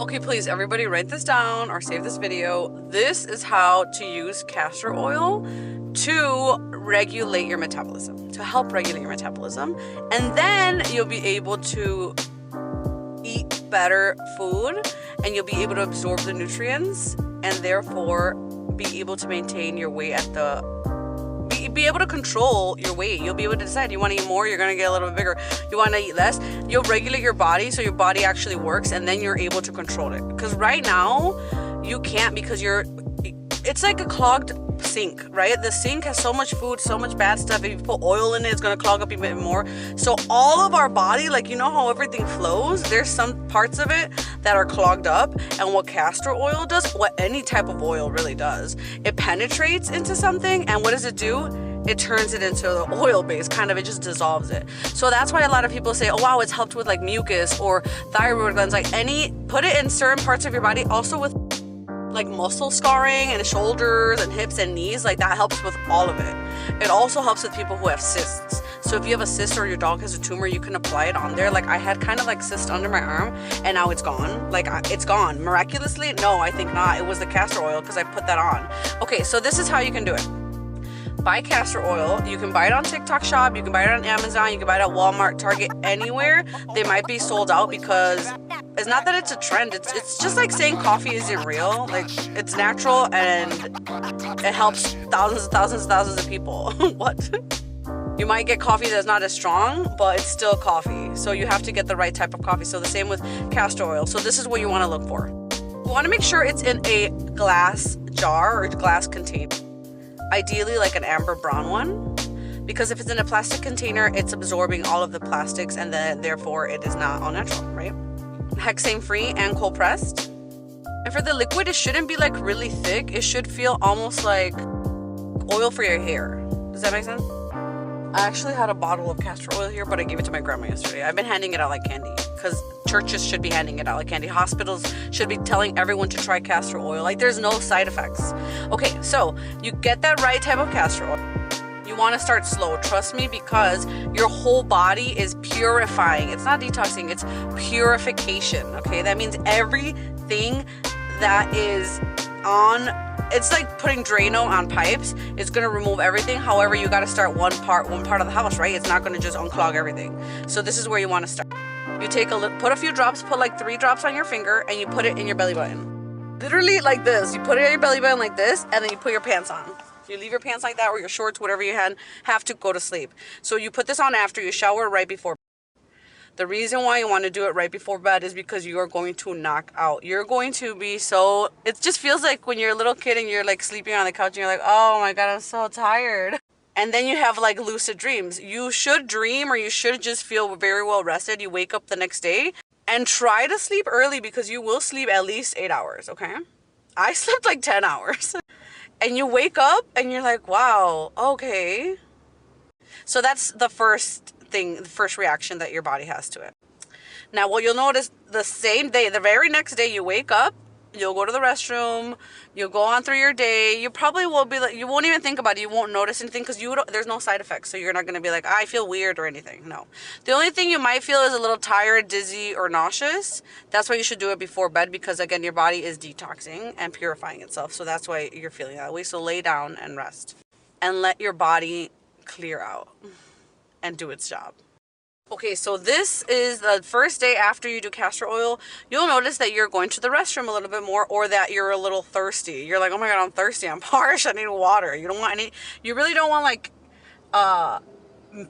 Okay, please, everybody write this down or save this video. This is how to use castor oil to regulate your metabolism, to help regulate your metabolism. And then you'll be able to eat better food and you'll be able to absorb the nutrients and therefore be able to maintain your weight at be able to control your weight. You'll be able to decide, you want to eat more, you're going to get a little bit bigger. You want to eat less, you'll regulate your body so your body actually works, and then you're able to control it. Because right now you can't, because it's like a clogged sink, right? The sink has so much food, so much bad stuff. If you put oil in it, it's going to clog up even more. So all of our body, like, you know how everything flows, there's some parts of it that are clogged up. And what castor oil does, what any type of oil really does, it penetrates into something, and what does it do? It turns it into the oil base, kind of, it just dissolves it. So that's why a lot of people say, oh wow, it's helped with like mucus or thyroid glands, like put it in certain parts of your body, also with like muscle scarring and shoulders and hips and knees, like that helps with all of it. It also helps with people who have cysts. So if you have a cyst or your dog has a tumor, you can apply it on there. Like I had kind of like cyst under my arm and now it's gone. Like it's gone miraculously. No, I think not. It was the castor oil because I put that on. Okay, so this is how you can do it. Buy castor oil. You can buy it on TikTok Shop, you can buy it on Amazon, you can buy it at Walmart, Target, anywhere. They might be sold out because it's not that it's a trend. It's just like saying coffee isn't real. Like, it's natural and it helps thousands of people. What? You might get coffee that's not as strong, but it's still coffee. So you have to get the right type of coffee. So the same with castor oil. So this is what you want to look for. You want to make sure it's in a glass jar or glass container. Ideally like an amber brown one, because if it's in a plastic container, it's absorbing all of the plastics and then therefore it is not all natural, right? Hexane free and cold pressed. And for the liquid, it shouldn't be like really thick. It should feel almost like oil for your hair. Does that make sense? I actually had a bottle of castor oil here, but I gave it to my grandma yesterday. I've been handing it out like candy because churches should be handing it out like candy. Hospitals should be telling everyone to try castor oil. Like, there's no side effects. Okay, so you get that right type of castor oil. You want to start slow, trust me, because your whole body is purifying. It's not detoxing, it's purification, okay? That means everything that is on, it's like putting Drano on pipes. It's going to remove everything. However, you got to start one part of the house, right? It's not going to just unclog everything. So this is where you want to start. You take put a few drops, put like 3 drops on your finger, and you put it in your belly button. Literally like this. You put it in your belly button like this, and then you put your pants on. You leave your pants like that, or your shorts, whatever you have to go to sleep. So you put this on after you shower, right before. The reason why you want to do it right before bed is because you are going to knock out. You're going to be so, it just feels like when you're a little kid and you're like sleeping on the couch and you're like, oh my God, I'm so tired. And then you have like lucid dreams. You should dream, or you should just feel very well rested. You wake up the next day and try to sleep early, because you will sleep at least 8 hours, okay? I slept like 10 hours. And you wake up and you're like, wow, okay. So that's the first thing, the first reaction that your body has to it. Now, what you'll notice the same day, the very next day you wake up, you'll go to the restroom, you'll go on through your day. You probably will be like, you won't even think about it. You won't notice anything because there's no side effects. So you're not going to be like, I feel weird or anything. No. The only thing you might feel is a little tired, dizzy, or nauseous. That's why you should do it before bed, because again, your body is detoxing and purifying itself. So that's why you're feeling that way. So lay down and rest and let your body clear out and do its job. Okay, so this is the first day after you do castor oil. You'll notice that you're going to the restroom a little bit more, or that you're a little thirsty. You're like, oh my God, I'm thirsty, I'm parched, I need water. You don't want any, you really don't want like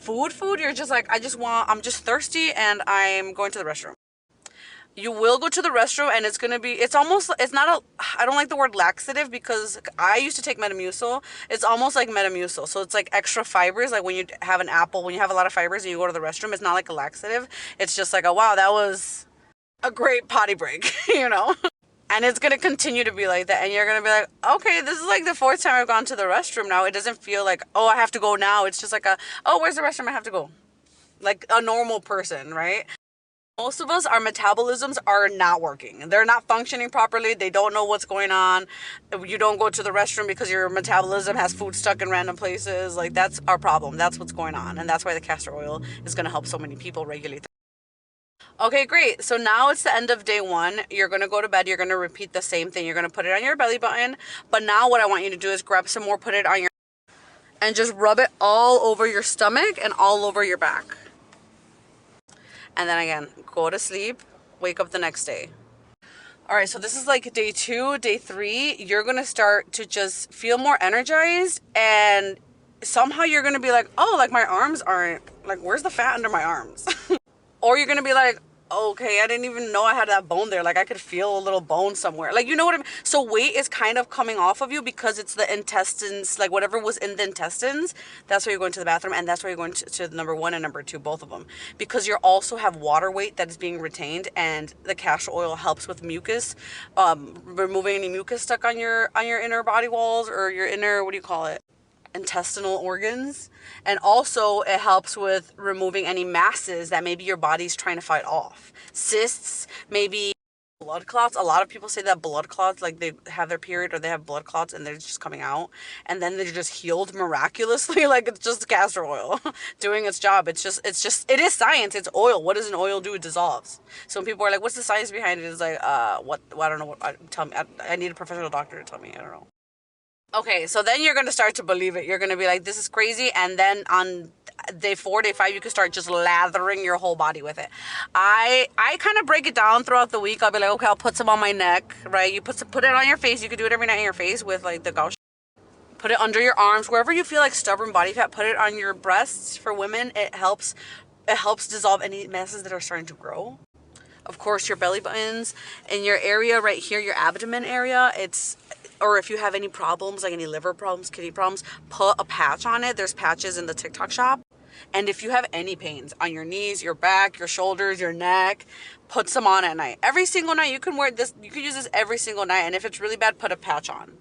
food. You're just like, I'm just thirsty and I'm going to the restroom. You will go to the restroom, and it's going to be, it's not I don't like the word laxative, because I used to take Metamucil. It's almost like Metamucil. So it's like extra fibers. Like when you have an apple, when you have a lot of fibers and you go to the restroom, it's not like a laxative. It's just like, oh wow, that was a great potty break, you know? And it's going to continue to be like that. And you're going to be like, okay, this is like the 4th time I've gone to the restroom now. It doesn't feel like, oh, I have to go now. It's just like oh, where's the restroom? I have to go. Like a normal person, right? Most of us, our metabolisms are not working. They're not functioning properly. They don't know what's going on. You don't go to the restroom because your metabolism has food stuck in random places. Like, that's our problem. That's what's going on. And that's why the castor oil is going to help so many people regulate. Okay, great. So now it's the end of day 1. You're going to go to bed. You're going to repeat the same thing. You're going to put it on your belly button. But now what I want you to do is grab some more, put it on your, and just rub it all over your stomach and all over your back. And then again, go to sleep, wake up the next day. All right, so this is like day 2, day 3. You're going to start to just feel more energized, and somehow you're going to be like, oh, like my arms aren't, like, where's the fat under my arms? Or you're going to be like, okay, I didn't even know I had that bone there. Like, I could feel a little bone somewhere. Like, you know what I mean? So weight is kind of coming off of you because it's the intestines, like whatever was in the intestines, that's why you're going to the bathroom, and that's why you're going to number 1 and number 2, both of them. Because you also have water weight that is being retained, and the castor oil helps with mucus, removing any mucus stuck on your inner body walls, or your inner, what do you call it? Intestinal organs. And also it helps with removing any masses that maybe your body's trying to fight off. Cysts, maybe blood clots. A lot of people say that blood clots, like they have their period or they have blood clots and they're just coming out, and then they're just healed miraculously. Like, it's just castor oil doing its job. It is science. It's oil. What does an oil do? It dissolves. So when people are like, what's the science behind it? It's like, what I don't know. Tell me. I need a professional doctor to tell me. I don't know. Okay, so then you're going to start to believe it. You're going to be like, this is crazy. And then on day 4, day 5, you can start just lathering your whole body with it. I kind of break it down throughout the week. I'll be like, okay, I'll put some on my neck, right? You put it on your face. You can do it every night on your face with like the gauche. Put it under your arms. Wherever you feel like stubborn body fat, put it on your breasts. For women, it helps dissolve any masses that are starting to grow. Of course, your belly buttons and your area right here, your abdomen area, or if you have any problems, like any liver problems, kidney problems, put a patch on it. There's patches in the TikTok shop. And if you have any pains on your knees, your back, your shoulders, your neck, put some on at night. Every single night. You can wear this. You can use this every single night. And if it's really bad, put a patch on.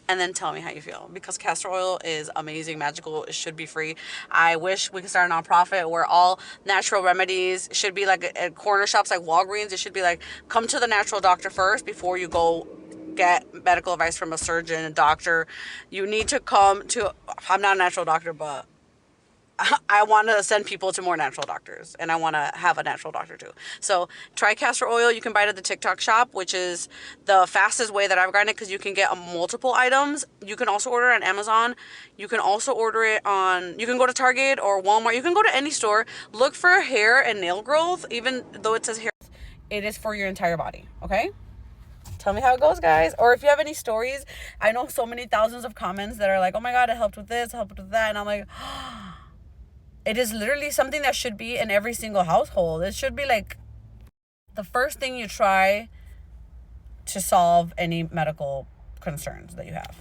And then tell me how you feel, because castor oil is amazing, magical. It should be free. I wish we could start a nonprofit where all natural remedies should be like at corner shops like Walgreens. It should be like, come to the natural doctor first before you go get medical advice from a surgeon, a doctor. You need to come to, I'm not a natural doctor, but I want to send people to more natural doctors, and I want to have a natural doctor too. So try castor oil. You can buy it at the TikTok shop, which is the fastest way that I've gotten it, because you can get multiple items. You can also order it on Amazon. You can also order it you can go to Target or Walmart. You can go to any store. Look for hair and nail growth, even though it says hair. It is for your entire body, okay? Tell me how it goes, guys. Or if you have any stories. I know so many thousands of comments that are like, oh my God, it helped with this, helped with that. And I'm like, it is literally something that should be in every single household. It should be like the first thing you try to solve any medical concerns that you have.